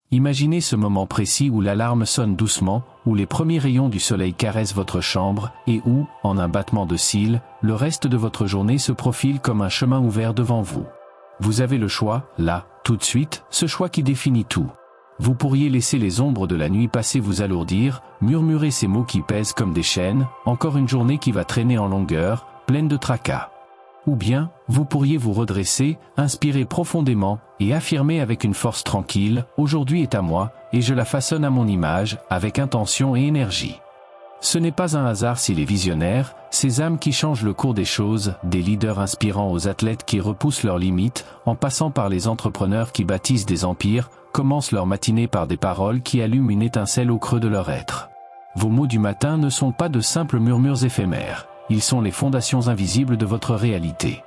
Imaginez ce moment précis où l'alarme sonne doucement, où les premiers rayons du soleil caressent votre chambre, et où, en un battement de cils, le reste de votre journée se profile comme un chemin ouvert devant vous. Vous avez le choix, là, tout de suite, ce choix qui définit tout. Vous pourriez laisser les ombres de la nuit passée vous alourdir, murmurer ces mots qui pèsent comme des chaînes, encore une journée qui va traîner en longueur, pleine de tracas. Ou bien, vous pourriez vous redresser, inspirer profondément, et affirmer avec une force tranquille, aujourd'hui est à moi, et je la façonne à mon image, avec intention et énergie. Ce n'est pas un hasard si les visionnaires, ces âmes qui changent le cours des choses, des leaders inspirants aux athlètes qui repoussent leurs limites, en passant par les entrepreneurs qui bâtissent des empires, commencent leur matinée par des paroles qui allument une étincelle au creux de leur être. Vos mots du matin ne sont pas de simples murmures éphémères. Ils sont les fondations invisibles de votre réalité.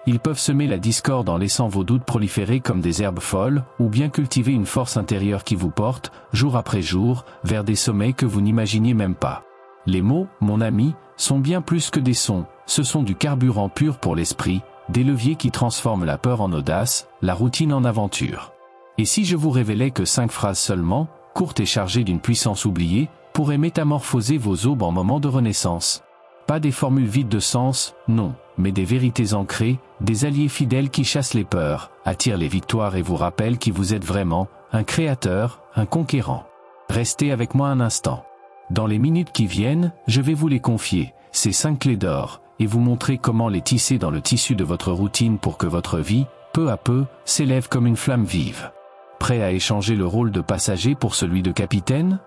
Ils peuvent semer la discorde en laissant vos doutes proliférer comme des herbes folles, ou bien cultiver une force intérieure qui vous porte, jour après jour, vers des sommets que vous n'imaginiez même pas. Les mots, mon ami, sont bien plus que des sons, ce sont du carburant pur pour l'esprit, des leviers qui transforment la peur en audace, la routine en aventure. Et si je vous révélais que 5 phrases seulement, courtes et chargées d'une puissance oubliée, pourraient métamorphoser vos aubes en moments de renaissance? Pas des formules vides de sens, non, mais des vérités ancrées, des alliés fidèles qui chassent les peurs, attirent les victoires et vous rappellent qui vous êtes vraiment, un créateur, un conquérant. Restez avec moi un instant. Dans les minutes qui viennent, je vais vous les confier, ces 5 clés d'or, et vous montrer comment les tisser dans le tissu de votre routine pour que votre vie, peu à peu, s'élève comme une flamme vive. Prêt à échanger le rôle de passager pour celui de capitaine ?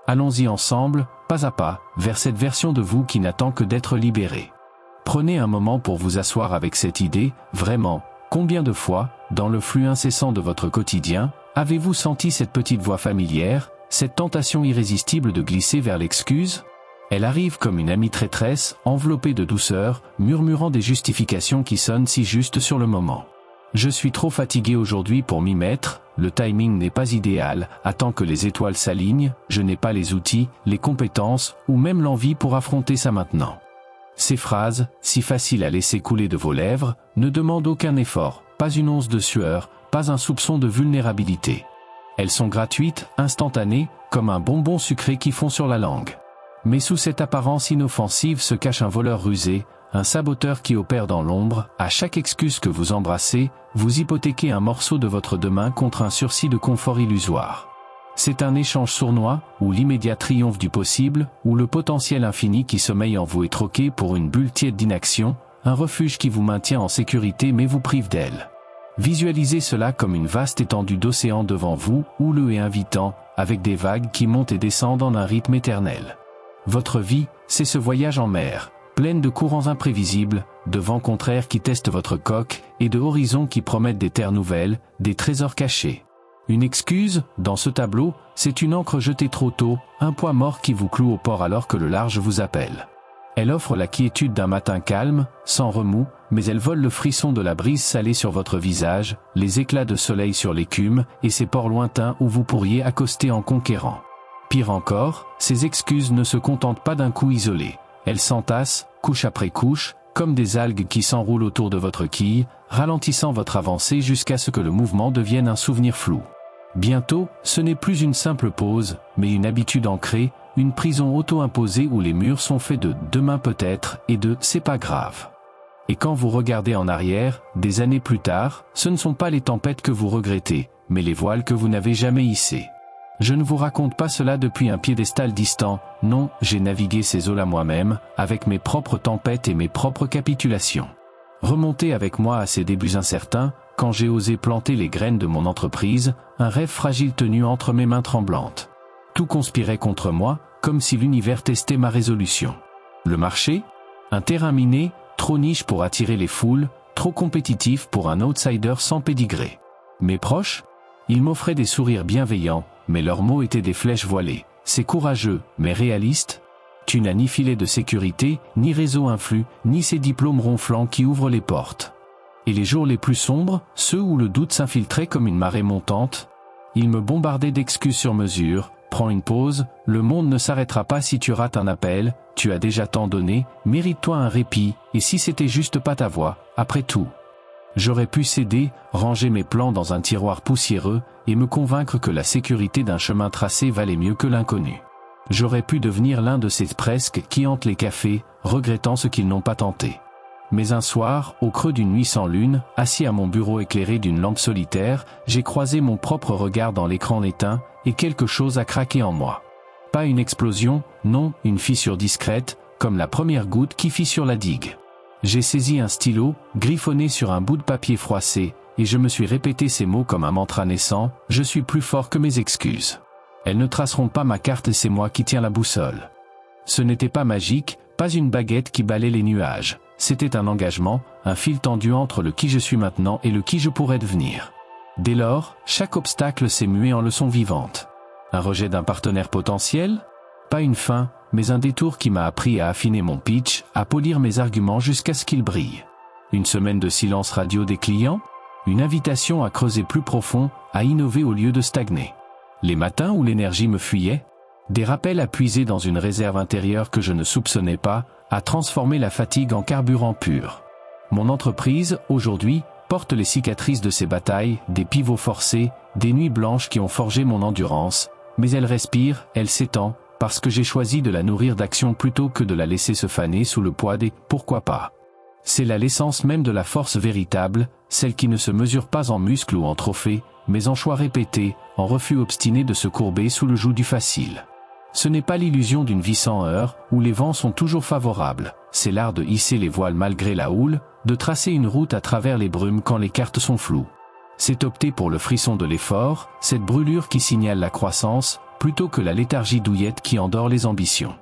Allons-y ensemble, pas à pas, vers cette version de vous qui n'attend que d'être libérée. Prenez un moment pour vous asseoir avec cette idée, vraiment, combien de fois, dans le flux incessant de votre quotidien, avez-vous senti cette petite voix familière, cette tentation irrésistible de glisser vers l'excuse ? Elle arrive comme une amie traîtresse, enveloppée de douceur, murmurant des justifications qui sonnent si justes sur le moment. Je suis trop fatigué aujourd'hui pour m'y mettre, le timing n'est pas idéal, attends que les étoiles s'alignent, je n'ai pas les outils, les compétences, ou même l'envie pour affronter ça maintenant. Ces phrases, si faciles à laisser couler de vos lèvres, ne demandent aucun effort, pas une once de sueur, pas un soupçon de vulnérabilité. Elles sont gratuites, instantanées, comme un bonbon sucré qui fond sur la langue. Mais sous cette apparence inoffensive se cache un voleur rusé, un saboteur qui opère dans l'ombre. À chaque excuse que vous embrassez, vous hypothéquez un morceau de votre demain contre un sursis de confort illusoire. C'est un échange sournois, où l'immédiat triomphe du possible, où le potentiel infini qui sommeille en vous est troqué pour une bulle tiède d'inaction, un refuge qui vous maintient en sécurité mais vous prive d'elle. Visualisez cela comme une vaste étendue d'océan devant vous, houleux et invitant, avec des vagues qui montent et descendent en un rythme éternel. Votre vie, c'est ce voyage en mer, pleine de courants imprévisibles, de vents contraires qui testent votre coque, et de horizons qui promettent des terres nouvelles, des trésors cachés. Une excuse, dans ce tableau, c'est une ancre jetée trop tôt, un poids mort qui vous cloue au port alors que le large vous appelle. Elle offre la quiétude d'un matin calme, sans remous, mais elle vole le frisson de la brise salée sur votre visage, les éclats de soleil sur l'écume, et ces ports lointains où vous pourriez accoster en conquérant. Pire encore, ces excuses ne se contentent pas d'un coup isolé. Elles s'entassent, couche après couche, comme des algues qui s'enroulent autour de votre quille, ralentissant votre avancée jusqu'à ce que le mouvement devienne un souvenir flou. Bientôt, ce n'est plus une simple pause, mais une habitude ancrée, une prison auto-imposée où les murs sont faits de « demain peut-être » et de « c'est pas grave ». Et quand vous regardez en arrière, des années plus tard, ce ne sont pas les tempêtes que vous regrettez, mais les voiles que vous n'avez jamais hissées. Je ne vous raconte pas cela depuis un piédestal distant, non, j'ai navigué ces eaux-là moi-même, avec mes propres tempêtes et mes propres capitulations. Remontez avec moi à ces débuts incertains, quand j'ai osé planter les graines de mon entreprise, un rêve fragile tenu entre mes mains tremblantes. Tout conspirait contre moi, comme si l'univers testait ma résolution. Le marché ? Un terrain miné, trop niche pour attirer les foules, trop compétitif pour un outsider sans pédigré. Mes proches ? Ils m'offraient des sourires bienveillants, mais leurs mots étaient des flèches voilées. C'est courageux, mais réaliste ? Tu n'as ni filet de sécurité, ni réseau influx, ni ces diplômes ronflants qui ouvrent les portes. Et les jours les plus sombres, ceux où le doute s'infiltrait comme une marée montante, ils me bombardaient d'excuses sur mesure. Prends une pause, le monde ne s'arrêtera pas si tu rates un appel, tu as déjà tant donné, mérite-toi un répit, et si c'était juste pas ta voix, après tout. J'aurais pu céder, ranger mes plans dans un tiroir poussiéreux, et me convaincre que la sécurité d'un chemin tracé valait mieux que l'inconnu. J'aurais pu devenir l'un de ces presque qui hantent les cafés, regrettant ce qu'ils n'ont pas tenté. Mais un soir, au creux d'une nuit sans lune, assis à mon bureau éclairé d'une lampe solitaire, j'ai croisé mon propre regard dans l'écran éteint, et quelque chose a craqué en moi. Pas une explosion, non, une fissure discrète, comme la première goutte qui fit sur la digue. J'ai saisi un stylo, griffonné sur un bout de papier froissé, et je me suis répété ces mots comme un mantra naissant, « Je suis plus fort que mes excuses. Elles ne traceront pas ma carte et c'est moi qui tiens la boussole. » Ce n'était pas magique, pas une baguette qui balait les nuages. C'était un engagement, un fil tendu entre le qui je suis maintenant et le qui je pourrais devenir. Dès lors, chaque obstacle s'est mué en leçon vivante. Un rejet d'un partenaire potentiel ? Pas une fin, mais un détour qui m'a appris à affiner mon pitch, à polir mes arguments jusqu'à ce qu'ils brillent. Une semaine de silence radio des clients ? Une invitation à creuser plus profond, à innover au lieu de stagner. Les matins où l'énergie me fuyait ? Des rappels à puiser dans une réserve intérieure que je ne soupçonnais pas, à transformer la fatigue en carburant pur. Mon entreprise, aujourd'hui, porte les cicatrices de ces batailles, des pivots forcés, des nuits blanches qui ont forgé mon endurance, mais elle respire, elle s'étend, parce que j'ai choisi de la nourrir d'action plutôt que de la laisser se faner sous le poids des « pourquoi pas ». C'est là l'essence même de la force véritable, celle qui ne se mesure pas en muscles ou en trophées, mais en choix répétés, en refus obstiné de se courber sous le joug du facile. Ce n'est pas l'illusion d'une vie sans heurts, où les vents sont toujours favorables, c'est l'art de hisser les voiles malgré la houle, de tracer une route à travers les brumes quand les cartes sont floues. C'est opter pour le frisson de l'effort, cette brûlure qui signale la croissance, plutôt que la léthargie douillette qui endort les ambitions.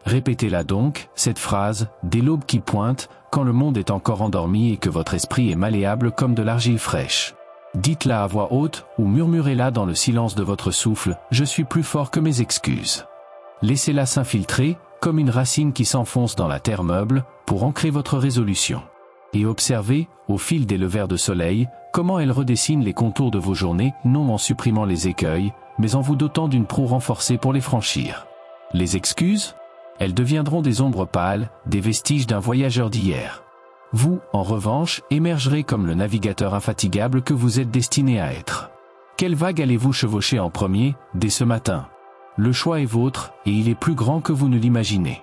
Répétez-la donc, cette phrase, dès l'aube qui pointe, quand le monde est encore endormi et que votre esprit est malléable comme de l'argile fraîche. Dites-la à voix haute, ou murmurez-la dans le silence de votre souffle, « Je suis plus fort que mes excuses ». Laissez-la s'infiltrer, comme une racine qui s'enfonce dans la terre meuble, pour ancrer votre résolution. Et observez, au fil des levers de soleil, comment elle redessine les contours de vos journées, non en supprimant les écueils, mais en vous dotant d'une proue renforcée pour les franchir. Les excuses ? Elles deviendront des ombres pâles, des vestiges d'un voyageur d'hier. Vous, en revanche, émergerez comme le navigateur infatigable que vous êtes destiné à être. Quelle vague allez-vous chevaucher en premier, dès ce matin ? Le choix est vôtre, et il est plus grand que vous ne l'imaginez.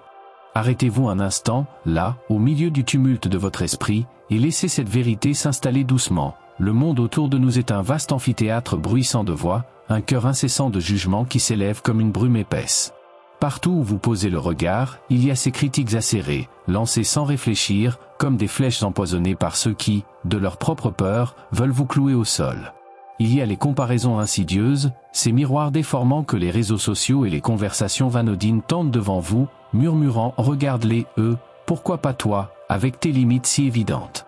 Arrêtez-vous un instant, là, au milieu du tumulte de votre esprit, et laissez cette vérité s'installer doucement. Le monde autour de nous est un vaste amphithéâtre bruissant de voix, un cœur incessant de jugements qui s'élève comme une brume épaisse. Partout où vous posez le regard, il y a ces critiques acérées, lancées sans réfléchir, comme des flèches empoisonnées par ceux qui, de leur propre peur, veulent vous clouer au sol. Il y a les comparaisons insidieuses, ces miroirs déformants que les réseaux sociaux et les conversations vanodines tendent devant vous, murmurant « Regarde-les, eux, pourquoi pas toi, avec tes limites si évidentes ?»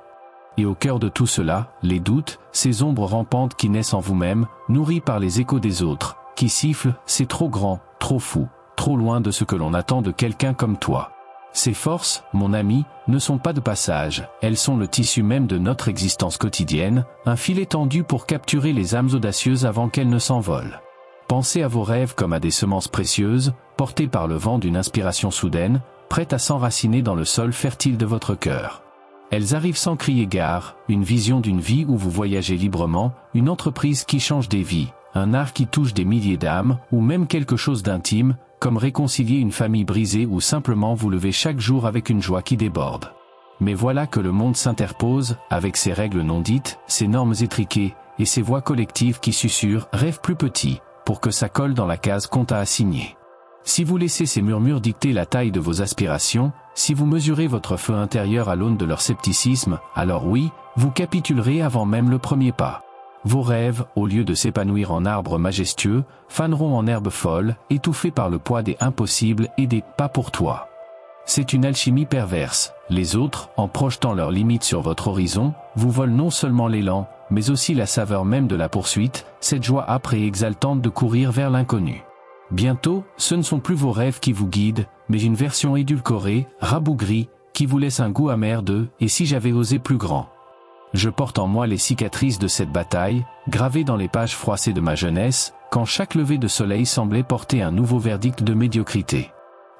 Et au cœur de tout cela, les doutes, ces ombres rampantes qui naissent en vous-même, nourries par les échos des autres, qui sifflent « C'est trop grand, trop fou, trop loin de ce que l'on attend de quelqu'un comme toi. » Ces forces, mon ami, ne sont pas de passage, elles sont le tissu même de notre existence quotidienne, un filet tendu pour capturer les âmes audacieuses avant qu'elles ne s'envolent. Pensez à vos rêves comme à des semences précieuses, portées par le vent d'une inspiration soudaine, prêtes à s'enraciner dans le sol fertile de votre cœur. Elles arrivent sans crier gare, une vision d'une vie où vous voyagez librement, une entreprise qui change des vies, un art qui touche des milliers d'âmes, ou même quelque chose d'intime, comme réconcilier une famille brisée ou simplement vous lever chaque jour avec une joie qui déborde. Mais voilà que le monde s'interpose, avec ses règles non dites, ses normes étriquées, et ses voix collectives qui susurrent « Rêve plus petit », pour que ça colle dans la case qu'on t'a assignée. Si vous laissez ces murmures dicter la taille de vos aspirations, si vous mesurez votre feu intérieur à l'aune de leur scepticisme, alors oui, vous capitulerez avant même le premier pas. Vos rêves, au lieu de s'épanouir en arbres majestueux, faneront en herbes folles, étouffés par le poids des impossibles et des « pas pour toi ». C'est une alchimie perverse. Les autres, en projetant leurs limites sur votre horizon, vous volent non seulement l'élan, mais aussi la saveur même de la poursuite, cette joie âpre et exaltante de courir vers l'inconnu. Bientôt, ce ne sont plus vos rêves qui vous guident, mais une version édulcorée, rabougrie, qui vous laisse un goût amer de « et si j'avais osé plus grand ». Je porte en moi les cicatrices de cette bataille, gravées dans les pages froissées de ma jeunesse, quand chaque lever de soleil semblait porter un nouveau verdict de médiocrité.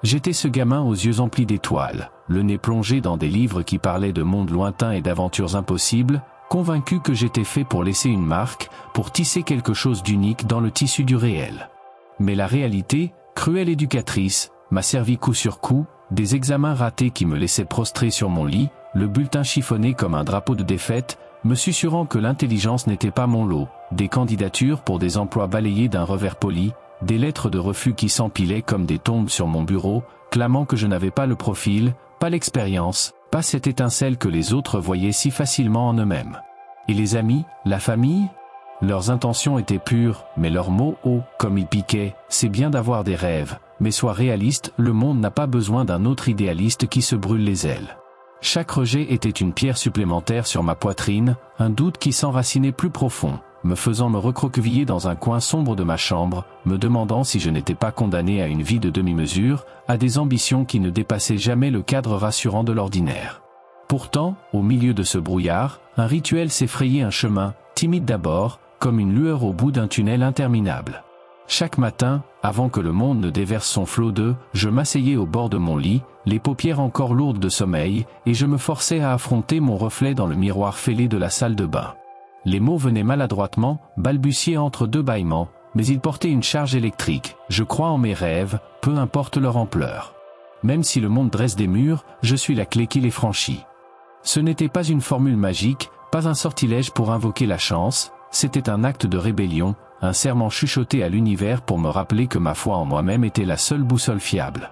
J'étais ce gamin aux yeux emplis d'étoiles, le nez plongé dans des livres qui parlaient de mondes lointains et d'aventures impossibles, convaincu que j'étais fait pour laisser une marque, pour tisser quelque chose d'unique dans le tissu du réel. Mais la réalité, cruelle éducatrice, m'a servi coup sur coup, des examens ratés qui me laissaient prostré sur mon lit, le bulletin chiffonné comme un drapeau de défaite, me susurrant que l'intelligence n'était pas mon lot, des candidatures pour des emplois balayés d'un revers poli, des lettres de refus qui s'empilaient comme des tombes sur mon bureau, clamant que je n'avais pas le profil, pas l'expérience, pas cette étincelle que les autres voyaient si facilement en eux-mêmes. Et les amis, la famille ? Leurs intentions étaient pures, mais leurs mots, comme ils piquaient, c'est bien d'avoir des rêves, mais sois réaliste, le monde n'a pas besoin d'un autre idéaliste qui se brûle les ailes. Chaque rejet était une pierre supplémentaire sur ma poitrine, un doute qui s'enracinait plus profond, me faisant me recroqueviller dans un coin sombre de ma chambre, me demandant si je n'étais pas condamné à une vie de demi-mesure, à des ambitions qui ne dépassaient jamais le cadre rassurant de l'ordinaire. Pourtant, au milieu de ce brouillard, un rituel s'effrayait un chemin, timide d'abord, comme une lueur au bout d'un tunnel interminable. Chaque matin, avant que le monde ne déverse son flot d'eux, je m'asseyais au bord de mon lit, les paupières encore lourdes de sommeil, et je me forçais à affronter mon reflet dans le miroir fêlé de la salle de bain. Les mots venaient maladroitement, balbutiés entre deux bâillements, mais ils portaient une charge électrique. Je crois en mes rêves, peu importe leur ampleur. Même si le monde dresse des murs, je suis la clé qui les franchit. Ce n'était pas une formule magique, pas un sortilège pour invoquer la chance, c'était un acte de rébellion, un serment chuchoté à l'univers pour me rappeler que ma foi en moi-même était la seule boussole fiable.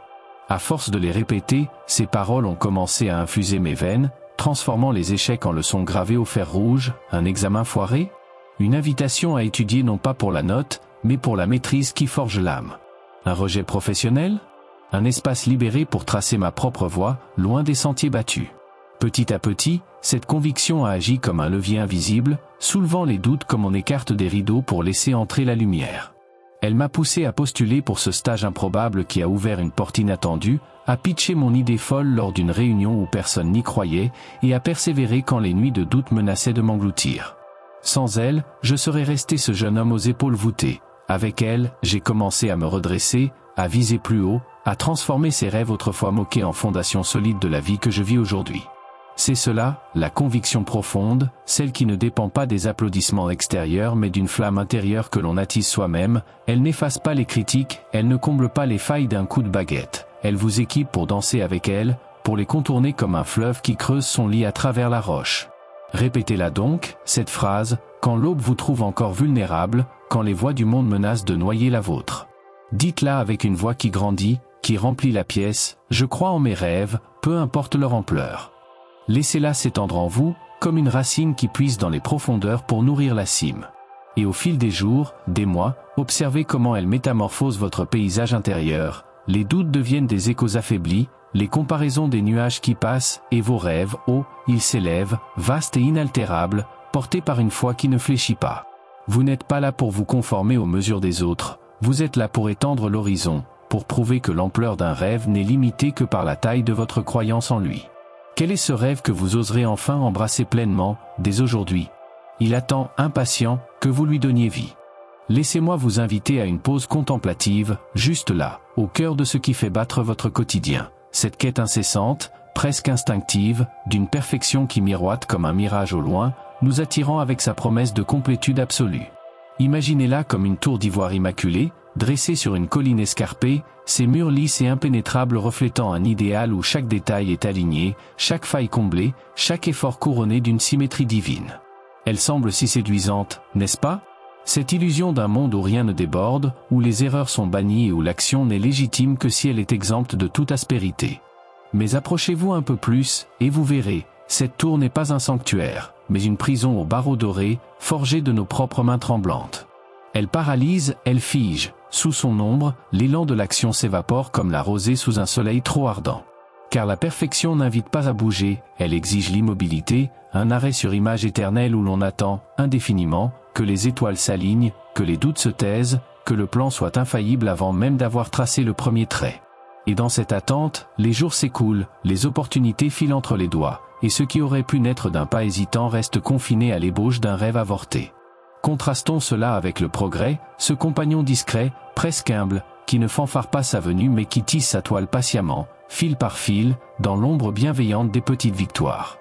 À force de les répéter, ces paroles ont commencé à infuser mes veines, transformant les échecs en leçons gravées au fer rouge, un examen foiré, une invitation à étudier non pas pour la note, mais pour la maîtrise qui forge l'âme. Un rejet professionnel ? Un espace libéré pour tracer ma propre voie, loin des sentiers battus. Petit à petit, cette conviction a agi comme un levier invisible, soulevant les doutes comme on écarte des rideaux pour laisser entrer la lumière. Elle m'a poussé à postuler pour ce stage improbable qui a ouvert une porte inattendue, à pitcher mon idée folle lors d'une réunion où personne n'y croyait, et à persévérer quand les nuits de doute menaçaient de m'engloutir. Sans elle, je serais resté ce jeune homme aux épaules voûtées. Avec elle, j'ai commencé à me redresser, à viser plus haut, à transformer ces rêves autrefois moqués en fondation solide de la vie que je vis aujourd'hui. C'est cela, la conviction profonde, celle qui ne dépend pas des applaudissements extérieurs mais d'une flamme intérieure que l'on attise soi-même. Elle n'efface pas les critiques, elle ne comble pas les failles d'un coup de baguette. Elle vous équipe pour danser avec elle, pour les contourner comme un fleuve qui creuse son lit à travers la roche. Répétez-la donc, cette phrase, quand l'aube vous trouve encore vulnérable, quand les voix du monde menacent de noyer la vôtre. Dites-la avec une voix qui grandit, qui remplit la pièce, je crois en mes rêves, peu importe leur ampleur. Laissez-la s'étendre en vous, comme une racine qui puise dans les profondeurs pour nourrir la cime. Et au fil des jours, des mois, observez comment elle métamorphose votre paysage intérieur. Les doutes deviennent des échos affaiblis, les comparaisons des nuages qui passent, et vos rêves, ils s'élèvent, vastes et inaltérables, portés par une foi qui ne fléchit pas. Vous n'êtes pas là pour vous conformer aux mesures des autres, vous êtes là pour étendre l'horizon, pour prouver que l'ampleur d'un rêve n'est limitée que par la taille de votre croyance en lui. Quel est ce rêve que vous oserez enfin embrasser pleinement, dès aujourd'hui ? Il attend, impatient, que vous lui donniez vie. Laissez-moi vous inviter à une pause contemplative, juste là, au cœur de ce qui fait battre votre quotidien. Cette quête incessante, presque instinctive, d'une perfection qui miroite comme un mirage au loin, nous attirant avec sa promesse de complétude absolue. Imaginez-la comme une tour d'ivoire immaculée, dressée sur une colline escarpée, ses murs lisses et impénétrables reflétant un idéal où chaque détail est aligné, chaque faille comblée, chaque effort couronné d'une symétrie divine. Elle semble si séduisante, n'est-ce pas ? Cette illusion d'un monde où rien ne déborde, où les erreurs sont bannies et où l'action n'est légitime que si elle est exempte de toute aspérité. Mais approchez-vous un peu plus, et vous verrez, cette tour n'est pas un sanctuaire, mais une prison aux barreaux dorés, forgée de nos propres mains tremblantes. Elle paralyse, elle fige. Sous son ombre, l'élan de l'action s'évapore comme la rosée sous un soleil trop ardent. Car la perfection n'invite pas à bouger, elle exige l'immobilité, un arrêt sur image éternelle où l'on attend, indéfiniment, que les étoiles s'alignent, que les doutes se taisent, que le plan soit infaillible avant même d'avoir tracé le premier trait. Et dans cette attente, les jours s'écoulent, les opportunités filent entre les doigts, et ce qui aurait pu naître d'un pas hésitant reste confiné à l'ébauche d'un rêve avorté. Contrastons cela avec le progrès, ce compagnon discret, presque humble, qui ne fanfare pas sa venue mais qui tisse sa toile patiemment, fil par fil, dans l'ombre bienveillante des petites victoires.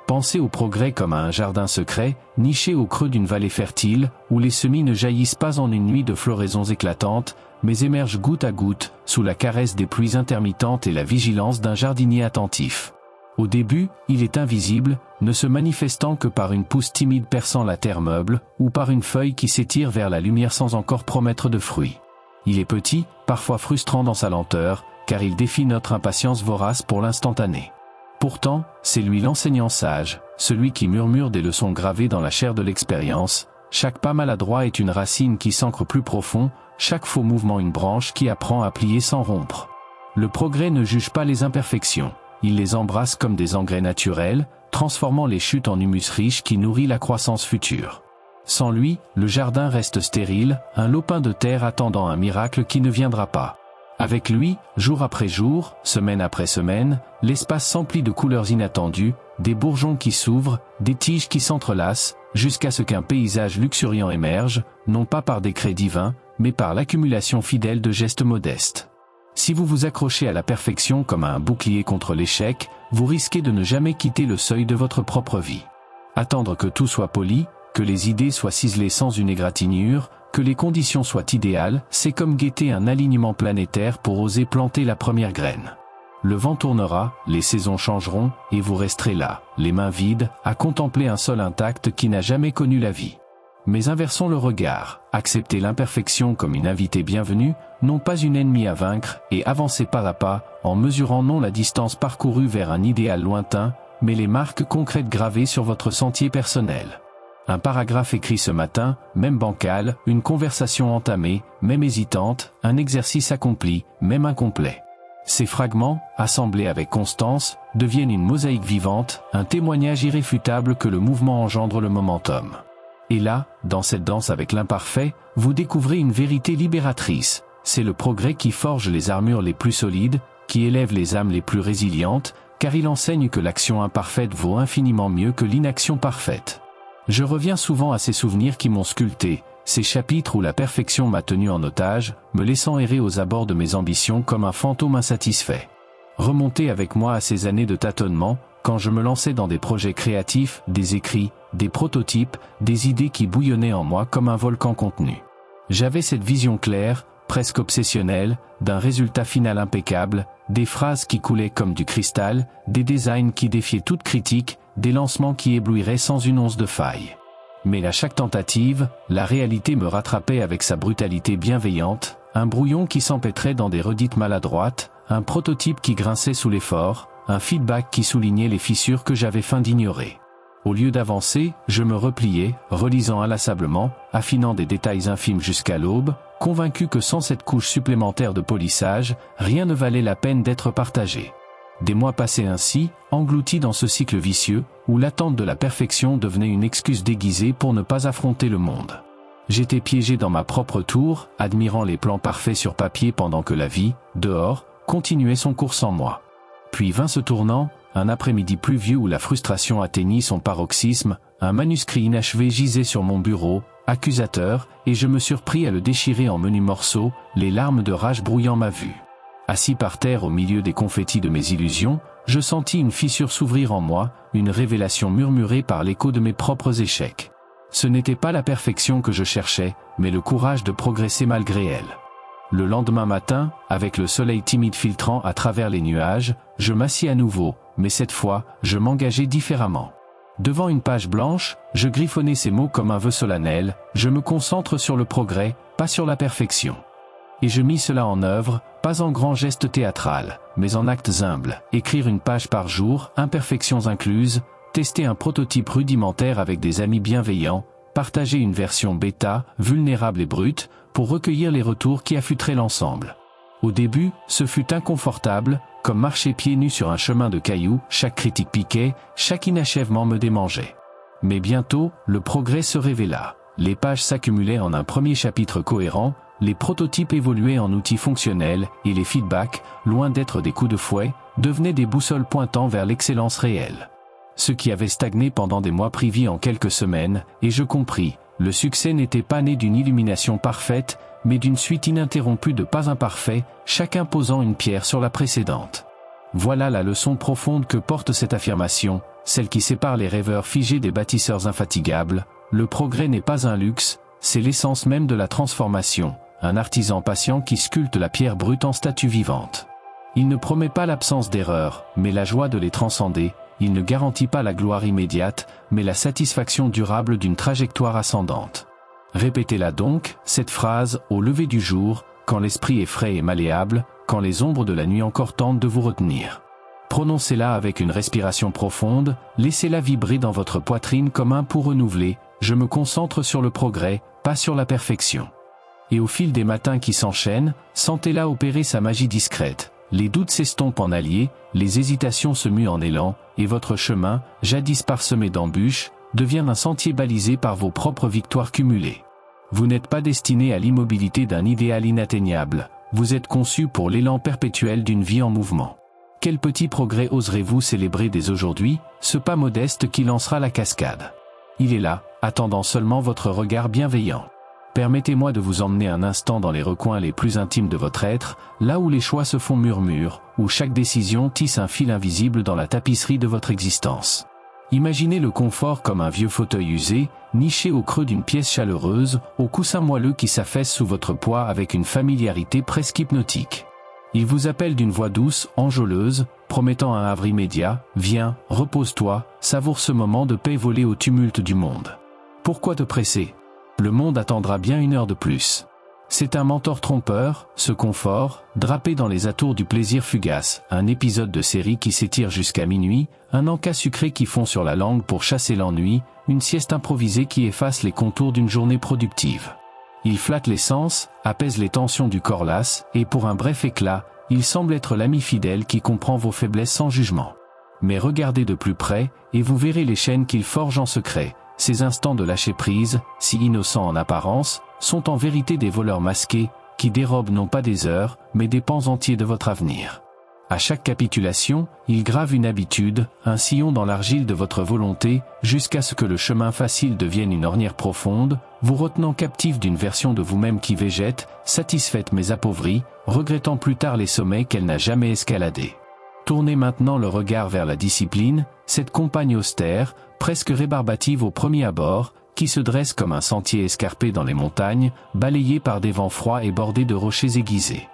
Pensez au progrès comme à un jardin secret, niché au creux d'une vallée fertile, où les semis ne jaillissent pas en une nuit de floraisons éclatantes, mais émergent goutte à goutte, sous la caresse des pluies intermittentes et la vigilance d'un jardinier attentif. Au début, il est invisible, ne se manifestant que par une pousse timide perçant la terre meuble, ou par une feuille qui s'étire vers la lumière sans encore promettre de fruits. Il est petit, parfois frustrant dans sa lenteur, car il défie notre impatience vorace pour l'instantané. Pourtant, c'est lui l'enseignant sage, celui qui murmure des leçons gravées dans la chair de l'expérience. Chaque pas maladroit est une racine qui s'ancre plus profond, chaque faux mouvement une branche qui apprend à plier sans rompre. Le progrès ne juge pas les imperfections, il les embrasse comme des engrais naturels, transformant les chutes en humus riche qui nourrit la croissance future. Sans lui, le jardin reste stérile, un lopin de terre attendant un miracle qui ne viendra pas. Avec lui, jour après jour, semaine après semaine, l'espace s'emplit de couleurs inattendues, des bourgeons qui s'ouvrent, des tiges qui s'entrelacent, jusqu'à ce qu'un paysage luxuriant émerge, non pas par décret divin, mais par l'accumulation fidèle de gestes modestes. Si vous vous accrochez à la perfection comme à un bouclier contre l'échec, vous risquez de ne jamais quitter le seuil de votre propre vie. Attendre que tout soit poli, que les idées soient ciselées sans une égratignure, que les conditions soient idéales, c'est comme guetter un alignement planétaire pour oser planter la première graine. Le vent tournera, les saisons changeront, et vous resterez là, les mains vides, à contempler un sol intact qui n'a jamais connu la vie. Mais inversons le regard, acceptez l'imperfection comme une invitée bienvenue, non pas une ennemie à vaincre, et avancez pas à pas, en mesurant non la distance parcourue vers un idéal lointain, mais les marques concrètes gravées sur votre sentier personnel. Un paragraphe écrit ce matin, même bancal, une conversation entamée, même hésitante, un exercice accompli, même incomplet. Ces fragments, assemblés avec constance, deviennent une mosaïque vivante, un témoignage irréfutable que le mouvement engendre le momentum. Et là, dans cette danse avec l'imparfait, vous découvrez une vérité libératrice. C'est le progrès qui forge les armures les plus solides, qui élève les âmes les plus résilientes, car il enseigne que l'action imparfaite vaut infiniment mieux que l'inaction parfaite. Je reviens souvent à ces souvenirs qui m'ont sculpté, ces chapitres où la perfection m'a tenu en otage, me laissant errer aux abords de mes ambitions comme un fantôme insatisfait. Remontez avec moi à ces années de tâtonnement, quand je me lançais dans des projets créatifs, des écrits, des prototypes, des idées qui bouillonnaient en moi comme un volcan contenu. J'avais cette vision claire, presque obsessionnelle, d'un résultat final impeccable, des phrases qui coulaient comme du cristal, des designs qui défiaient toute critique, des lancements qui éblouiraient sans une once de faille. Mais à chaque tentative, la réalité me rattrapait avec sa brutalité bienveillante, un brouillon qui s'empêtrait dans des redites maladroites, un prototype qui grinçait sous l'effort, un feedback qui soulignait les fissures que j'avais feint d'ignorer. Au lieu d'avancer, je me repliais, relisant inlassablement, affinant des détails infimes jusqu'à l'aube, convaincu que sans cette couche supplémentaire de polissage, rien ne valait la peine d'être partagé. Des mois passés ainsi, engloutis dans ce cycle vicieux, où l'attente de la perfection devenait une excuse déguisée pour ne pas affronter le monde. J'étais piégé dans ma propre tour, admirant les plans parfaits sur papier pendant que la vie, dehors, continuait son cours sans moi. Puis vint ce tournant, un après-midi pluvieux où la frustration atteignit son paroxysme, un manuscrit inachevé gisait sur mon bureau, accusateur, et je me surpris à le déchirer en menus morceaux, les larmes de rage brouillant ma vue. Assis par terre au milieu des confettis de mes illusions, je sentis une fissure s'ouvrir en moi, une révélation murmurée par l'écho de mes propres échecs. Ce n'était pas la perfection que je cherchais, mais le courage de progresser malgré elle. Le lendemain matin, avec le soleil timide filtrant à travers les nuages, je m'assis à nouveau, mais cette fois, je m'engageais différemment. Devant une page blanche, je griffonnais ces mots comme un vœu solennel, je me concentre sur le progrès, pas sur la perfection. Et je mis cela en œuvre, pas en grand geste théâtral, mais en actes humbles, écrire une page par jour, imperfections incluses, tester un prototype rudimentaire avec des amis bienveillants, partager une version bêta, vulnérable et brute, pour recueillir les retours qui affûteraient l'ensemble. Au début, ce fut inconfortable, comme marcher pieds nus sur un chemin de cailloux, chaque critique piquait, chaque inachèvement me démangeait. Mais bientôt, le progrès se révéla. Les pages s'accumulaient en un premier chapitre cohérent, les prototypes évoluaient en outils fonctionnels, et les feedbacks, loin d'être des coups de fouet, devenaient des boussoles pointant vers l'excellence réelle. Ce qui avait stagné pendant des mois privit en quelques semaines, et je compris, le succès n'était pas né d'une illumination parfaite, mais d'une suite ininterrompue de pas imparfaits, chacun posant une pierre sur la précédente. Voilà la leçon profonde que porte cette affirmation, celle qui sépare les rêveurs figés des bâtisseurs infatigables. Le progrès n'est pas un luxe, c'est l'essence même de la transformation, un artisan patient qui sculpte la pierre brute en statue vivante. Il ne promet pas l'absence d'erreurs, mais la joie de les transcender. Il ne garantit pas la gloire immédiate, mais la satisfaction durable d'une trajectoire ascendante. Répétez-la donc, cette phrase, au lever du jour, quand l'esprit est frais et malléable, quand les ombres de la nuit encore tentent de vous retenir. Prononcez-la avec une respiration profonde, laissez-la vibrer dans votre poitrine comme un pouls renouvelé. Je me concentre sur le progrès, pas sur la perfection. Et au fil des matins qui s'enchaînent, sentez-la opérer sa magie discrète. Les doutes s'estompent en alliés, les hésitations se muent en élan, et votre chemin, jadis parsemé d'embûches, devient un sentier balisé par vos propres victoires cumulées. Vous n'êtes pas destiné à l'immobilité d'un idéal inatteignable, vous êtes conçu pour l'élan perpétuel d'une vie en mouvement. Quel petit progrès oserez-vous célébrer dès aujourd'hui, ce pas modeste qui lancera la cascade? Il est là, attendant seulement votre regard bienveillant. Permettez-moi de vous emmener un instant dans les recoins les plus intimes de votre être, là où les choix se font murmure, où chaque décision tisse un fil invisible dans la tapisserie de votre existence. Imaginez le confort comme un vieux fauteuil usé, niché au creux d'une pièce chaleureuse, au coussin moelleux qui s'affaisse sous votre poids avec une familiarité presque hypnotique. Il vous appelle d'une voix douce, enjôleuse, promettant un havre immédiat. Viens, repose-toi, savoure ce moment de paix volé au tumulte du monde. Pourquoi te presser? Le monde attendra bien une heure de plus. C'est un mentor trompeur, ce confort, drapé dans les atours du plaisir fugace, un épisode de série qui s'étire jusqu'à minuit, un encas sucré qui fond sur la langue pour chasser l'ennui, une sieste improvisée qui efface les contours d'une journée productive. Il flatte les sens, apaise les tensions du corps las, et pour un bref éclat, il semble être l'ami fidèle qui comprend vos faiblesses sans jugement. Mais regardez de plus près, et vous verrez les chaînes qu'il forge en secret. Ces instants de lâcher prise, si innocents en apparence, sont en vérité des voleurs masqués, qui dérobent non pas des heures, mais des pans entiers de votre avenir. À chaque capitulation, ils gravent une habitude, un sillon dans l'argile de votre volonté, jusqu'à ce que le chemin facile devienne une ornière profonde, vous retenant captif d'une version de vous-même qui végète, satisfaite mais appauvrie, regrettant plus tard les sommets qu'elle n'a jamais escaladés. Tournez maintenant le regard vers la discipline, cette compagne austère, presque rébarbative au premier abord, qui se dresse comme un sentier escarpé dans les montagnes, balayé par des vents froids et bordé de rochers aiguisés.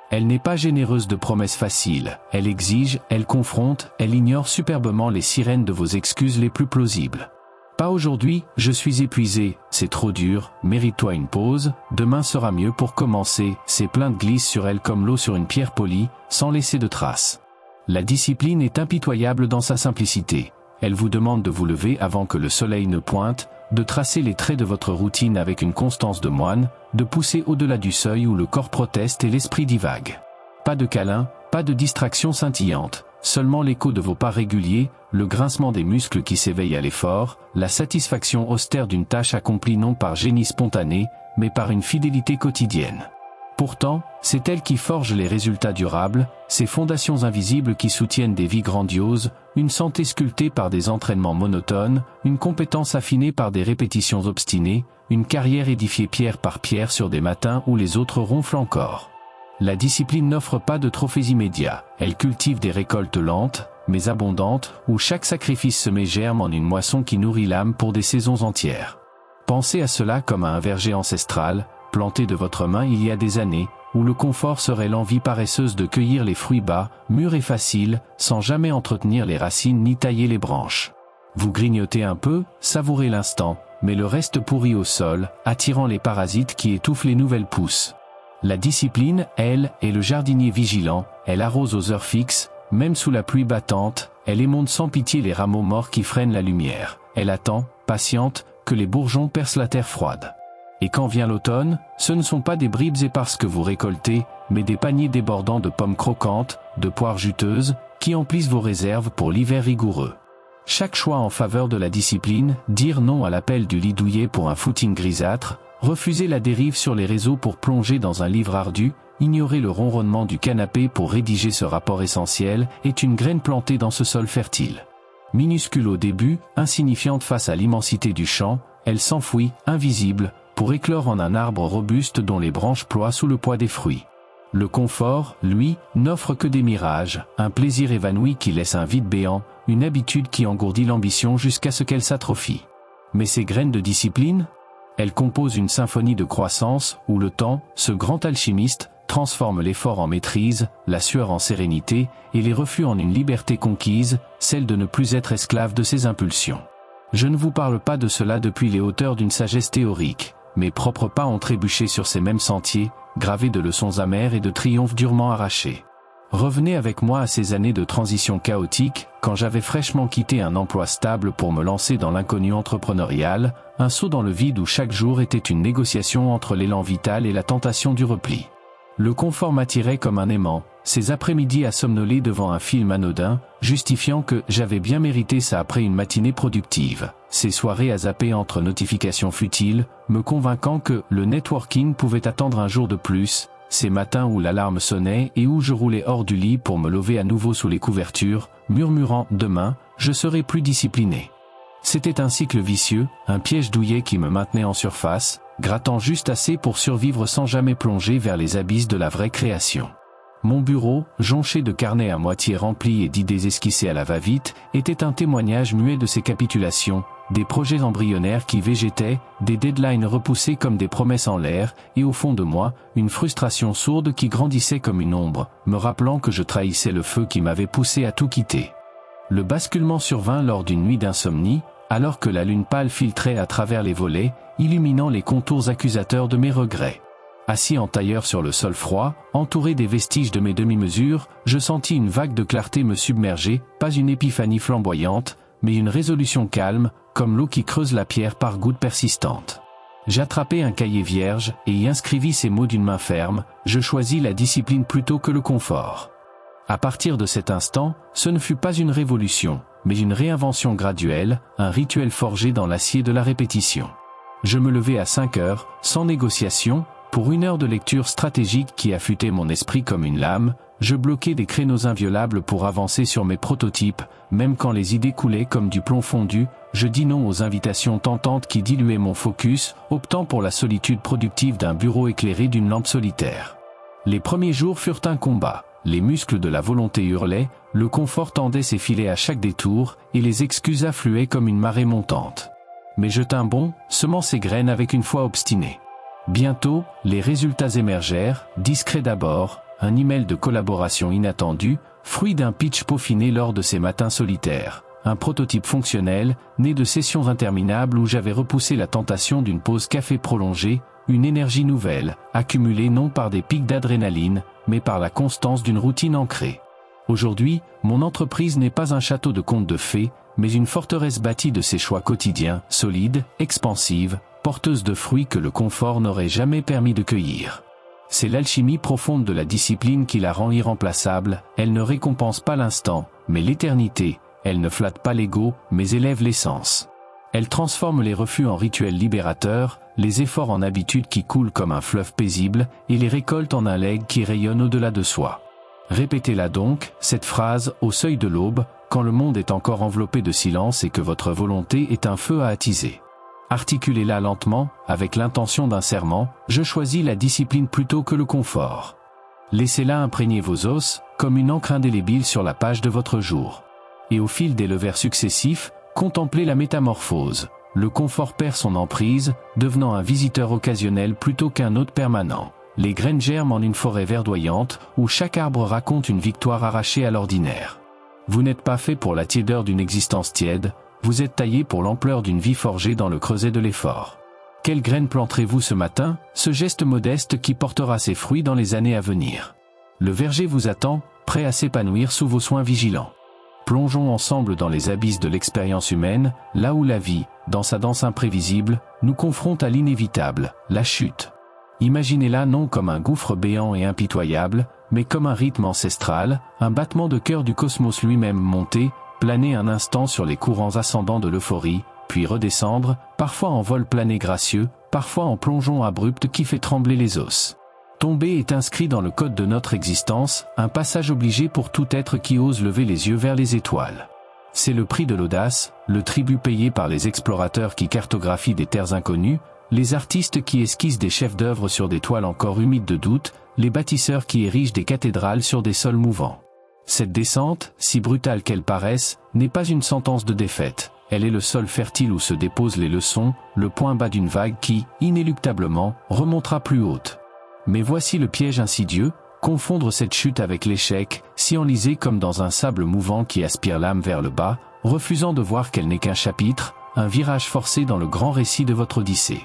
Elle n'est pas généreuse de promesses faciles, elle exige, elle confronte, elle ignore superbement les sirènes de vos excuses les plus plausibles. Pas aujourd'hui, je suis épuisé, c'est trop dur, mérite-toi une pause, demain sera mieux pour commencer, ces plaintes glissent sur elle comme l'eau sur une pierre polie, sans laisser de traces. La discipline est impitoyable dans sa simplicité. Elle vous demande de vous lever avant que le soleil ne pointe, de tracer les traits de votre routine avec une constance de moine, de pousser au-delà du seuil où le corps proteste et l'esprit divague. Pas de câlin, pas de distraction scintillante, seulement l'écho de vos pas réguliers, le grincement des muscles qui s'éveillent à l'effort, la satisfaction austère d'une tâche accomplie non par génie spontané, mais par une fidélité quotidienne. Pourtant, c'est elle qui forge les résultats durables, ces fondations invisibles qui soutiennent des vies grandioses, une santé sculptée par des entraînements monotones, une compétence affinée par des répétitions obstinées, une carrière édifiée pierre par pierre sur des matins où les autres ronflent encore. La discipline n'offre pas de trophées immédiats, elle cultive des récoltes lentes, mais abondantes, où chaque sacrifice semé germe en une moisson qui nourrit l'âme pour des saisons entières. Pensez à cela comme à un verger ancestral, planté de votre main il y a des années, où le confort serait l'envie paresseuse de cueillir les fruits bas, mûrs et faciles, sans jamais entretenir les racines ni tailler les branches. Vous grignotez un peu, savourez l'instant, mais le reste pourrit au sol, attirant les parasites qui étouffent les nouvelles pousses. La discipline, elle, est le jardinier vigilant, elle arrose aux heures fixes, même sous la pluie battante, elle émonde sans pitié les rameaux morts qui freinent la lumière, elle attend, patiente, que les bourgeons percent la terre froide. Et quand vient l'automne, ce ne sont pas des bribes éparses que vous récoltez, mais des paniers débordants de pommes croquantes, de poires juteuses, qui emplissent vos réserves pour l'hiver rigoureux. Chaque choix en faveur de la discipline, dire non à l'appel du lit douillet pour un footing grisâtre, refuser la dérive sur les réseaux pour plonger dans un livre ardu, ignorer le ronronnement du canapé pour rédiger ce rapport essentiel, est une graine plantée dans ce sol fertile. Minuscule au début, insignifiante face à l'immensité du champ, elle s'enfouit, invisible, pour éclore en un arbre robuste dont les branches ploient sous le poids des fruits. Le confort, lui, n'offre que des mirages, un plaisir évanoui qui laisse un vide béant, une habitude qui engourdit l'ambition jusqu'à ce qu'elle s'atrophie. Mais ces graines de discipline? Elles composent une symphonie de croissance où le temps, ce grand alchimiste, transforme l'effort en maîtrise, la sueur en sérénité, et les refus en une liberté conquise, celle de ne plus être esclave de ses impulsions. Je ne vous parle pas de cela depuis les hauteurs d'une sagesse théorique. Mes propres pas ont trébuché sur ces mêmes sentiers, gravés de leçons amères et de triomphes durement arrachés. Revenez avec moi à ces années de transition chaotique, quand j'avais fraîchement quitté un emploi stable pour me lancer dans l'inconnu entrepreneurial, un saut dans le vide où chaque jour était une négociation entre l'élan vital et la tentation du repli. Le confort m'attirait comme un aimant, ces après-midi à somnoler devant un film anodin, justifiant que j'avais bien mérité ça après une matinée productive, ces soirées à zapper entre notifications futiles, me convainquant que le networking pouvait attendre un jour de plus, ces matins où l'alarme sonnait et où je roulais hors du lit pour me lever à nouveau sous les couvertures, murmurant « demain, je serai plus discipliné ». C'était un cycle vicieux, un piège douillet qui me maintenait en surface, grattant juste assez pour survivre sans jamais plonger vers les abysses de la vraie création. Mon bureau, jonché de carnets à moitié remplis et d'idées esquissées à la va-vite, était un témoignage muet de ces capitulations, des projets embryonnaires qui végétaient, des deadlines repoussés comme des promesses en l'air, et au fond de moi, une frustration sourde qui grandissait comme une ombre, me rappelant que je trahissais le feu qui m'avait poussé à tout quitter. Le basculement survint lors d'une nuit d'insomnie, alors que la lune pâle filtrait à travers les volets, illuminant les contours accusateurs de mes regrets. Assis en tailleur sur le sol froid, entouré des vestiges de mes demi-mesures, je sentis une vague de clarté me submerger, pas une épiphanie flamboyante, mais une résolution calme, comme l'eau qui creuse la pierre par gouttes persistantes. J'attrapai un cahier vierge et y inscrivis ces mots d'une main ferme, je choisis la discipline plutôt que le confort. À partir de cet instant, ce ne fut pas une révolution, mais une réinvention graduelle, un rituel forgé dans l'acier de la répétition. Je me levai à 5 heures, sans négociation, pour 1 heure de lecture stratégique qui affûtait mon esprit comme une lame, je bloquais des créneaux inviolables pour avancer sur mes prototypes, même quand les idées coulaient comme du plomb fondu, je dis non aux invitations tentantes qui diluaient mon focus, optant pour la solitude productive d'un bureau éclairé d'une lampe solitaire. Les premiers jours furent un combat, les muscles de la volonté hurlaient, le confort tendait ses filets à chaque détour, et les excuses affluaient comme une marée montante. Mais je tins bon, semant ces graines avec une foi obstinée. Bientôt, les résultats émergèrent, discrets d'abord, un email de collaboration inattendu, fruit d'un pitch peaufiné lors de ces matins solitaires, un prototype fonctionnel, né de sessions interminables où j'avais repoussé la tentation d'une pause café prolongée, une énergie nouvelle, accumulée non par des pics d'adrénaline, mais par la constance d'une routine ancrée. Aujourd'hui, mon entreprise n'est pas un château de contes de fées, mais une forteresse bâtie de ses choix quotidiens, solide, expansive, porteuse de fruits que le confort n'aurait jamais permis de cueillir. C'est l'alchimie profonde de la discipline qui la rend irremplaçable, elle ne récompense pas l'instant, mais l'éternité, elle ne flatte pas l'ego, mais élève l'essence. Elle transforme les refus en rituels libérateurs, les efforts en habitudes qui coulent comme un fleuve paisible, et les récoltes en un legs qui rayonne au-delà de soi. Répétez-la donc, cette phrase, au seuil de l'aube, quand le monde est encore enveloppé de silence et que votre volonté est un feu à attiser. Articulez-la lentement, avec l'intention d'un serment, je choisis la discipline plutôt que le confort. Laissez-la imprégner vos os, comme une encre indélébile sur la page de votre jour. Et au fil des levers successifs, contemplez la métamorphose. Le confort perd son emprise, devenant un visiteur occasionnel plutôt qu'un hôte permanent. Les graines germent en une forêt verdoyante, où chaque arbre raconte une victoire arrachée à l'ordinaire. Vous n'êtes pas fait pour la tiédeur d'une existence tiède, vous êtes taillé pour l'ampleur d'une vie forgée dans le creuset de l'effort. Quelle graine planterez-vous ce matin, ce geste modeste qui portera ses fruits dans les années à venir? Le verger vous attend, prêt à s'épanouir sous vos soins vigilants. Plongeons ensemble dans les abysses de l'expérience humaine, là où la vie, dans sa danse imprévisible, nous confronte à l'inévitable, la chute. Imaginez-la non comme un gouffre béant et impitoyable, mais comme un rythme ancestral, un battement de cœur du cosmos lui-même monté, planer un instant sur les courants ascendants de l'euphorie, puis redescendre, parfois en vol plané gracieux, parfois en plongeon abrupt qui fait trembler les os. Tomber est inscrit dans le code de notre existence, un passage obligé pour tout être qui ose lever les yeux vers les étoiles. C'est le prix de l'audace, le tribut payé par les explorateurs qui cartographient des terres inconnues, les artistes qui esquissent des chefs-d'œuvre sur des toiles encore humides de doute, les bâtisseurs qui érigent des cathédrales sur des sols mouvants. Cette descente, si brutale qu'elle paraisse, n'est pas une sentence de défaite. Elle est le sol fertile où se déposent les leçons, le point bas d'une vague qui, inéluctablement, remontera plus haute. Mais voici le piège insidieux, confondre cette chute avec l'échec, si enlisée comme dans un sable mouvant qui aspire l'âme vers le bas, refusant de voir qu'elle n'est qu'un chapitre, un virage forcé dans le grand récit de votre Odyssée.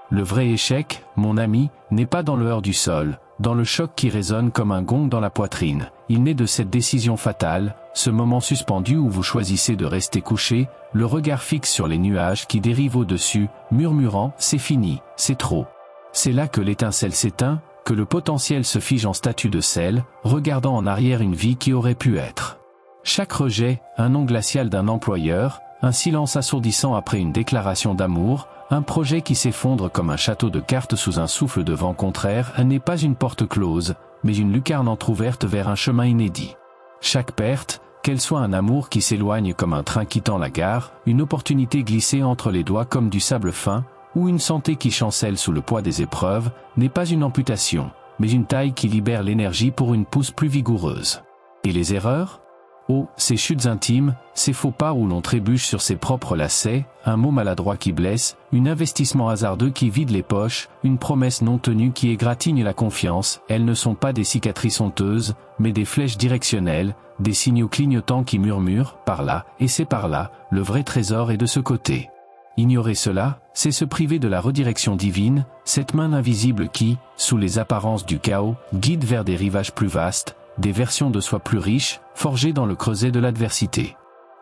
Le vrai échec, mon ami, n'est pas dans le heurt du sol, dans le choc qui résonne comme un gong dans la poitrine. Il naît de cette décision fatale, ce moment suspendu où vous choisissez de rester couché, le regard fixe sur les nuages qui dérivent au-dessus, murmurant « c'est fini, c'est trop ». C'est là que l'étincelle s'éteint, que le potentiel se fige en statue de sel, regardant en arrière une vie qui aurait pu être. Chaque rejet, un nom glacial d'un employeur, un silence assourdissant après une déclaration d'amour, un projet qui s'effondre comme un château de cartes sous un souffle de vent contraire n'est pas une porte close, mais une lucarne entr'ouverte vers un chemin inédit. Chaque perte, qu'elle soit un amour qui s'éloigne comme un train quittant la gare, une opportunité glissée entre les doigts comme du sable fin, ou une santé qui chancelle sous le poids des épreuves, n'est pas une amputation, mais une taille qui libère l'énergie pour une pousse plus vigoureuse. Et les erreurs ? Oh, ces chutes intimes, ces faux pas où l'on trébuche sur ses propres lacets, un mot maladroit qui blesse, un investissement hasardeux qui vide les poches, une promesse non tenue qui égratigne la confiance, elles ne sont pas des cicatrices honteuses, mais des flèches directionnelles, des signaux clignotants qui murmurent, par là, et c'est par là, le vrai trésor est de ce côté. Ignorer cela, c'est se priver de la redirection divine, cette main invisible qui, sous les apparences du chaos, guide vers des rivages plus vastes, des versions de soi plus riches, forgées dans le creuset de l'adversité.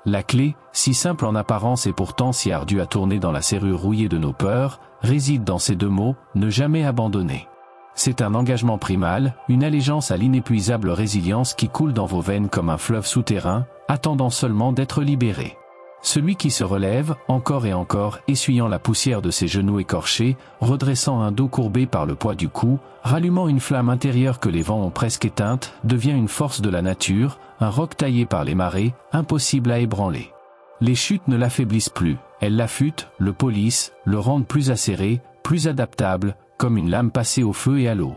La clé, si simple en apparence et pourtant si ardue à tourner dans la serrure rouillée de nos peurs, réside dans ces deux mots, ne jamais abandonner. C'est un engagement primal, une allégeance à l'inépuisable résilience qui coule dans vos veines comme un fleuve souterrain, attendant seulement d'être libéré. Celui qui se relève, encore et encore, essuyant la poussière de ses genoux écorchés, redressant un dos courbé par le poids du cou, rallumant une flamme intérieure que les vents ont presque éteinte, devient une force de la nature, un roc taillé par les marées, impossible à ébranler. Les chutes ne l'affaiblissent plus, elles l'affûtent, le polissent, le rendent plus acéré, plus adaptable, comme une lame passée au feu et à l'eau.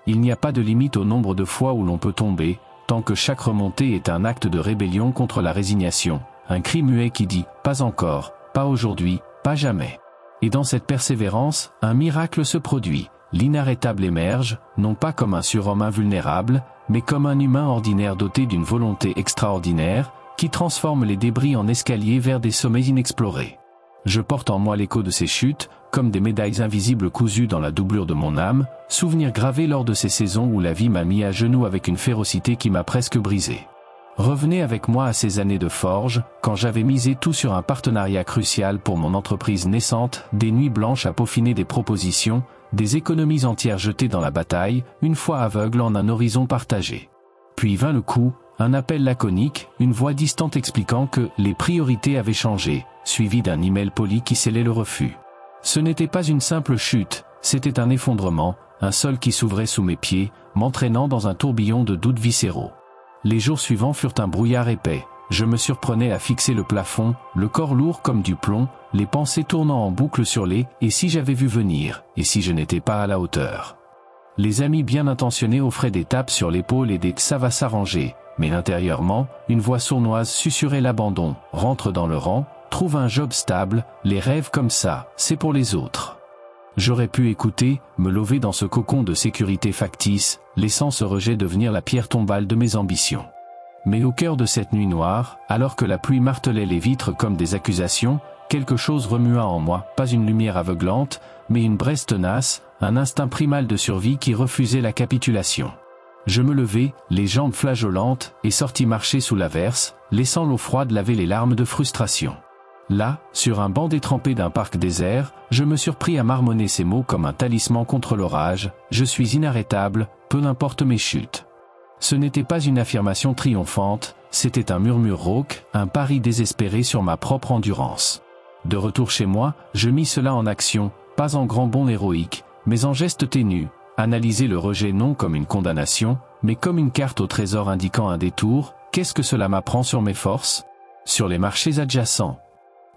Il n'y a pas de limite au nombre de fois où l'on peut tomber, tant que chaque remontée est un acte de rébellion contre la résignation. Un cri muet qui dit « pas encore, pas aujourd'hui, pas jamais ». Et dans cette persévérance, un miracle se produit. L'inarrêtable émerge, non pas comme un surhomme invulnérable, mais comme un humain ordinaire doté d'une volonté extraordinaire, qui transforme les débris en escaliers vers des sommets inexplorés. Je porte en moi l'écho de ces chutes, comme des médailles invisibles cousues dans la doublure de mon âme, souvenirs gravés lors de ces saisons où la vie m'a mis à genoux avec une férocité qui m'a presque brisé. Revenez avec moi à ces années de forge, quand j'avais misé tout sur un partenariat crucial pour mon entreprise naissante, des nuits blanches à peaufiner des propositions, des économies entières jetées dans la bataille, une foi aveugle en un horizon partagé. Puis vint le coup, un appel laconique, une voix distante expliquant que les priorités avaient changé, suivi d'un email poli qui scellait le refus. Ce n'était pas une simple chute, c'était un effondrement, un sol qui s'ouvrait sous mes pieds, m'entraînant dans un tourbillon de doutes viscéraux. Les jours suivants furent un brouillard épais. Je me surprenais à fixer le plafond, le corps lourd comme du plomb, les pensées tournant en boucle sur les « et si j'avais vu venir, et si je n'étais pas à la hauteur ». Les amis bien intentionnés offraient des tapes sur l'épaule et des « ça va s'arranger », mais intérieurement, une voix sournoise susurrait l'abandon, rentre dans le rang, trouve un job stable, les rêves comme ça, c'est pour les autres. J'aurais pu écouter, me lever dans ce cocon de sécurité factice, laissant ce rejet devenir la pierre tombale de mes ambitions. Mais au cœur de cette nuit noire, alors que la pluie martelait les vitres comme des accusations, quelque chose remua en moi, pas une lumière aveuglante, mais une braise tenace, un instinct primal de survie qui refusait la capitulation. Je me levai, les jambes flageolantes, et sortis marcher sous l'averse, laissant l'eau froide laver les larmes de frustration. Là, sur un banc détrempé d'un parc désert, je me surpris à marmonner ces mots comme un talisman contre l'orage, « Je suis inarrêtable, peu importe mes chutes ». Ce n'était pas une affirmation triomphante, c'était un murmure rauque, un pari désespéré sur ma propre endurance. De retour chez moi, je mis cela en action, pas en grand bond héroïque, mais en geste ténu, analyser le rejet non comme une condamnation, mais comme une carte au trésor indiquant un détour. Qu'est-ce que cela m'apprend sur mes forces ? Sur les marchés adjacents.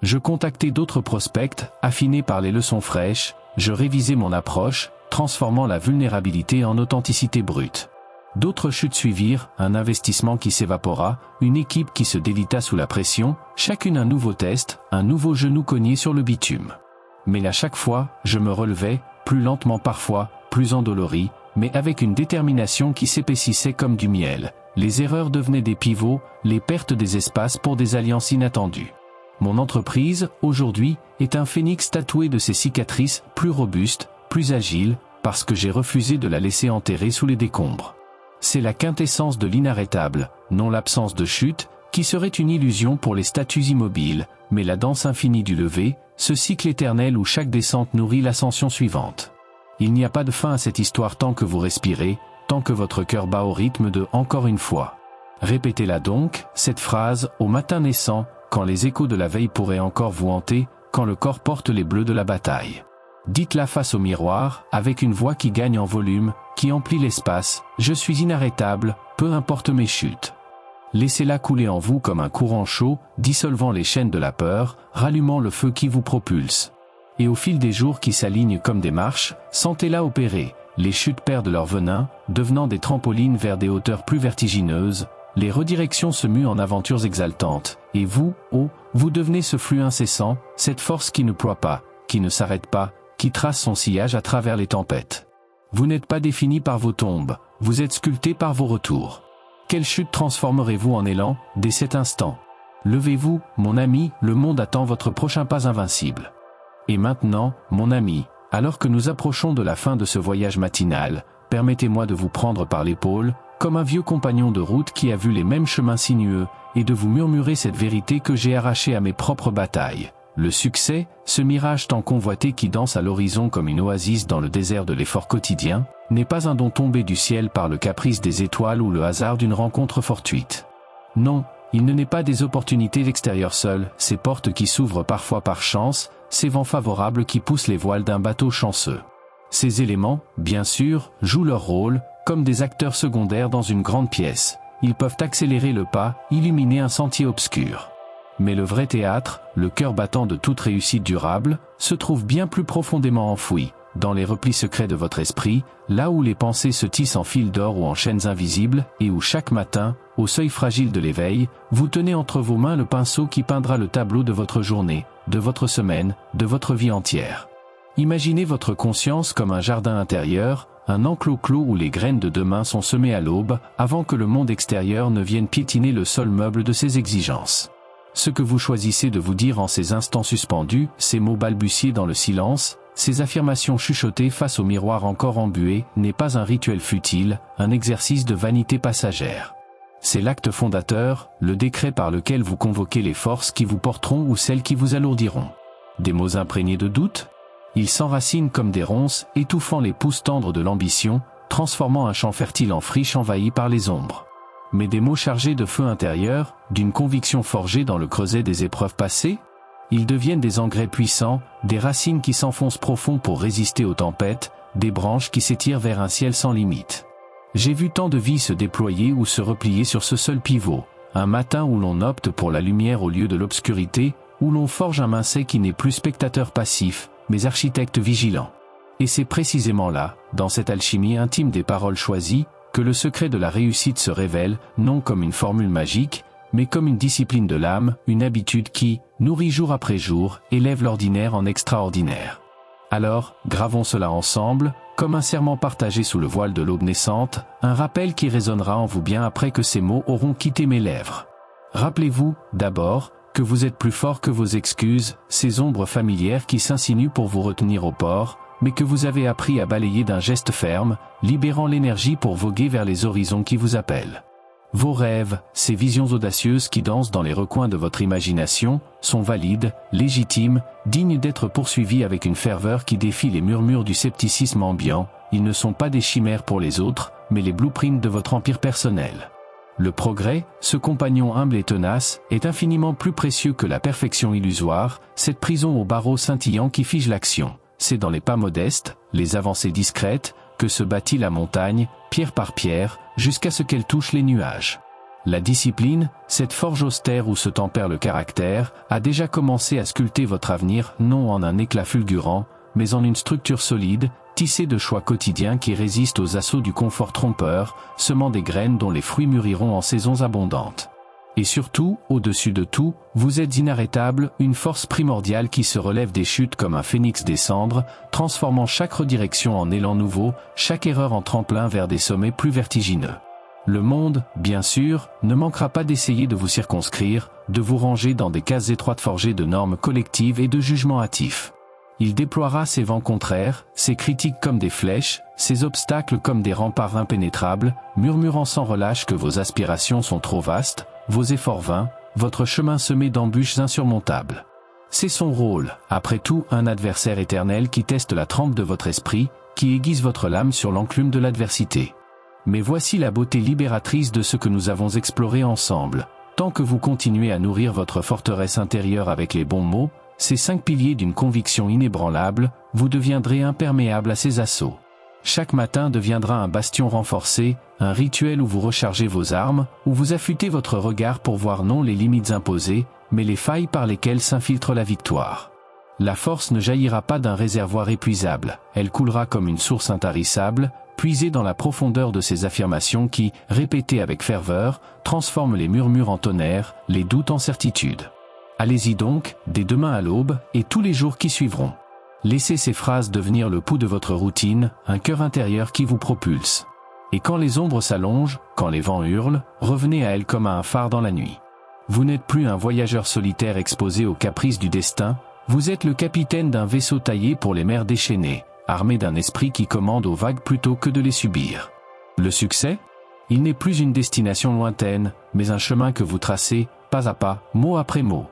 Je contactai d'autres prospects, affinés par les leçons fraîches, je révisai mon approche, transformant la vulnérabilité en authenticité brute. D'autres chutes suivirent, un investissement qui s'évapora, une équipe qui se délita sous la pression, chacune un nouveau test, un nouveau genou cogné sur le bitume. Mais à chaque fois, je me relevais, plus lentement parfois, plus endolori, mais avec une détermination qui s'épaississait comme du miel. Les erreurs devenaient des pivots, les pertes des espaces pour des alliances inattendues. Mon entreprise, aujourd'hui, est un phénix tatoué de ses cicatrices, plus robuste, plus agile, parce que j'ai refusé de la laisser enterrer sous les décombres. C'est la quintessence de l'inarrêtable, non l'absence de chute, qui serait une illusion pour les statues immobiles, mais la danse infinie du lever, ce cycle éternel où chaque descente nourrit l'ascension suivante. Il n'y a pas de fin à cette histoire tant que vous respirez, tant que votre cœur bat au rythme de « encore une fois ». Répétez-la donc, cette phrase, au matin naissant, quand les échos de la veille pourraient encore vous hanter, quand le corps porte les bleus de la bataille. Dites-la face au miroir, avec une voix qui gagne en volume, qui emplit l'espace, « Je suis inarrêtable, peu importe mes chutes ». Laissez-la couler en vous comme un courant chaud, dissolvant les chaînes de la peur, rallumant le feu qui vous propulse. Et au fil des jours qui s'alignent comme des marches, sentez-la opérer, les chutes perdent leur venin, devenant des trampolines vers des hauteurs plus vertigineuses, les redirections se muent en aventures exaltantes, et vous, oh, vous devenez ce flux incessant, cette force qui ne ploie pas, qui ne s'arrête pas, qui trace son sillage à travers les tempêtes. Vous n'êtes pas défini par vos tombes, vous êtes sculpté par vos retours. Quelle chute transformerez-vous en élan, dès cet instant? Levez-vous, mon ami, le monde attend votre prochain pas invincible. Et maintenant, mon ami, alors que nous approchons de la fin de ce voyage matinal, permettez-moi de vous prendre par l'épaule, comme un vieux compagnon de route qui a vu les mêmes chemins sinueux, et de vous murmurer cette vérité que j'ai arrachée à mes propres batailles. Le succès, ce mirage tant convoité qui danse à l'horizon comme une oasis dans le désert de l'effort quotidien, n'est pas un don tombé du ciel par le caprice des étoiles ou le hasard d'une rencontre fortuite. Non, il ne naît pas des opportunités extérieures seules, ces portes qui s'ouvrent parfois par chance, ces vents favorables qui poussent les voiles d'un bateau chanceux. Ces éléments, bien sûr, jouent leur rôle, comme des acteurs secondaires dans une grande pièce. Ils peuvent accélérer le pas, illuminer un sentier obscur. Mais le vrai théâtre, le cœur battant de toute réussite durable, se trouve bien plus profondément enfoui, dans les replis secrets de votre esprit, là où les pensées se tissent en fils d'or ou en chaînes invisibles, et où chaque matin, au seuil fragile de l'éveil, vous tenez entre vos mains le pinceau qui peindra le tableau de votre journée, de votre semaine, de votre vie entière. Imaginez votre conscience comme un jardin intérieur, un enclos clos où les graines de demain sont semées à l'aube, avant que le monde extérieur ne vienne piétiner le sol meuble de ses exigences. Ce que vous choisissez de vous dire en ces instants suspendus, ces mots balbutiés dans le silence, ces affirmations chuchotées face au miroir encore embué, n'est pas un rituel futile, un exercice de vanité passagère. C'est l'acte fondateur, le décret par lequel vous convoquez les forces qui vous porteront ou celles qui vous alourdiront. Des mots imprégnés de doute? Ils s'enracinent comme des ronces, étouffant les pousses tendres de l'ambition, transformant un champ fertile en friche envahi par les ombres. Mais des mots chargés de feu intérieur, d'une conviction forgée dans le creuset des épreuves passées? Ils deviennent des engrais puissants, des racines qui s'enfoncent profond pour résister aux tempêtes, des branches qui s'étirent vers un ciel sans limite. J'ai vu tant de vies se déployer ou se replier sur ce seul pivot, un matin où l'on opte pour la lumière au lieu de l'obscurité, où l'on forge un Mincet qui n'est plus spectateur passif, mais architecte vigilant. Et c'est précisément là, dans cette alchimie intime des paroles choisies, que le secret de la réussite se révèle, non comme une formule magique, mais comme une discipline de l'âme, une habitude qui, nourrie jour après jour, élève l'ordinaire en extraordinaire. Alors, gravons cela ensemble, comme un serment partagé sous le voile de l'aube naissante, un rappel qui résonnera en vous bien après que ces mots auront quitté mes lèvres. Rappelez-vous, d'abord, que vous êtes plus fort que vos excuses, ces ombres familières qui s'insinuent pour vous retenir au port, mais que vous avez appris à balayer d'un geste ferme, libérant l'énergie pour voguer vers les horizons qui vous appellent. Vos rêves, ces visions audacieuses qui dansent dans les recoins de votre imagination, sont valides, légitimes, dignes d'être poursuivis avec une ferveur qui défie les murmures du scepticisme ambiant. Ils ne sont pas des chimères pour les autres, mais les blueprints de votre empire personnel. Le progrès, ce compagnon humble et tenace, est infiniment plus précieux que la perfection illusoire, cette prison aux barreaux scintillants qui fige l'action. C'est dans les pas modestes, les avancées discrètes, que se bâtit la montagne, pierre par pierre, jusqu'à ce qu'elle touche les nuages. La discipline, cette forge austère où se tempère le caractère, a déjà commencé à sculpter votre avenir non en un éclat fulgurant, mais en une structure solide, Tissez de choix quotidiens qui résistent aux assauts du confort trompeur, semant des graines dont les fruits mûriront en saisons abondantes. Et surtout, au-dessus de tout, vous êtes inarrêtable, une force primordiale qui se relève des chutes comme un phénix des cendres, transformant chaque redirection en élan nouveau, chaque erreur en tremplin vers des sommets plus vertigineux. Le monde, bien sûr, ne manquera pas d'essayer de vous circonscrire, de vous ranger dans des cases étroites forgées de normes collectives et de jugements hâtifs. Il déploiera ses vents contraires, ses critiques comme des flèches, ses obstacles comme des remparts impénétrables, murmurant sans relâche que vos aspirations sont trop vastes, vos efforts vains, votre chemin semé d'embûches insurmontables. C'est son rôle, après tout, un adversaire éternel qui teste la trempe de votre esprit, qui aiguise votre lame sur l'enclume de l'adversité. Mais voici la beauté libératrice de ce que nous avons exploré ensemble. Tant que vous continuez à nourrir votre forteresse intérieure avec les bons mots, ces 5 piliers d'une conviction inébranlable, vous deviendrez imperméable à ces assauts. Chaque matin deviendra un bastion renforcé, un rituel où vous rechargez vos armes, où vous affûtez votre regard pour voir non les limites imposées, mais les failles par lesquelles s'infiltre la victoire. La force ne jaillira pas d'un réservoir épuisable, elle coulera comme une source intarissable, puisée dans la profondeur de ces affirmations qui, répétées avec ferveur, transforment les murmures en tonnerre, les doutes en certitude. Allez-y donc, dès demain à l'aube, et tous les jours qui suivront. Laissez ces phrases devenir le pouls de votre routine, un cœur intérieur qui vous propulse. Et quand les ombres s'allongent, quand les vents hurlent, revenez à elles comme à un phare dans la nuit. Vous n'êtes plus un voyageur solitaire exposé aux caprices du destin, vous êtes le capitaine d'un vaisseau taillé pour les mers déchaînées, armé d'un esprit qui commande aux vagues plutôt que de les subir. Le succès ? Il n'est plus une destination lointaine, mais un chemin que vous tracez, pas à pas, mot après mot.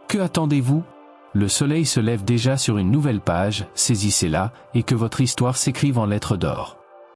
Que attendez-vous ? Le soleil se lève déjà sur une nouvelle page, saisissez-la, et que votre histoire s'écrive en lettres d'or.